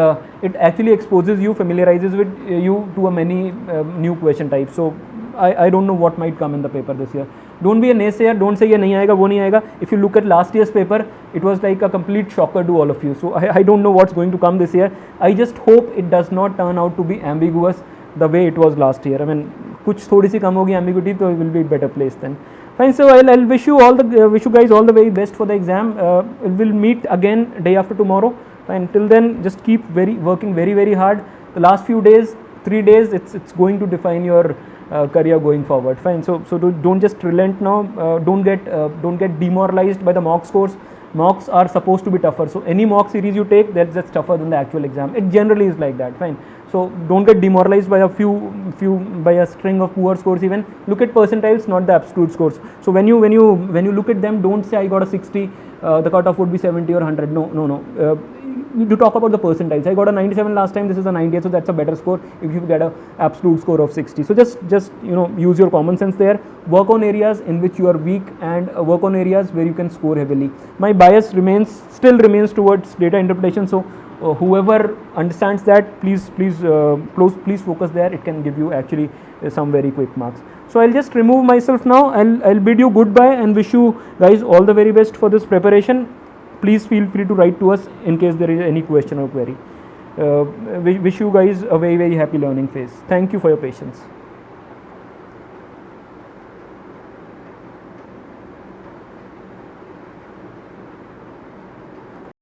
it actually exposes you, familiarizes with you to a many new question types. So I don't know what might come in the paper this year. Don't be a naysayer. Don't say ये नहीं आएगा, वो नहीं आएगा. If you look at last year's paper, it was like a complete shocker to all of you. So I don't know what's going to come this year. I just hope it does not turn out to be ambiguous the way it was last year. I mean, कुछ थोड़ी सी कम होगी ambiguity, तो it will be better place then. Fine. So I'll wish you guys all the very best for the exam. We'll meet again day after tomorrow. Fine. Till then, just keep working very hard. The last few days, 3 days, it's going to define your career going forward. Fine. So don't just relent now. Don't get demoralized by the mock scores. Mocks are supposed to be tougher. So any mock series you take, that's tougher than the actual exam. It generally is like that. Fine. So don't get demoralized by by a string of poor scores. Even look at percentiles, not the absolute scores. So when you look at them, don't say I got a 60. The cutoff would be 70 or 100. No. You talk about the percentiles. I got a 97 last time. This is a 98, so that's a better score if you get a absolute score of 60. So just use your common sense there. Work on areas in which you are weak, and work on areas where you can score heavily. My bias still remains towards data interpretation. So whoever understands that, please focus there. It can give you actually some very quick marks. So I'll just remove myself now. I'll bid you goodbye and wish you guys all the very best for this preparation. Please feel free to write to us in case there is any question or query. Wish you guys a very happy learning phase. Thank you for your patience.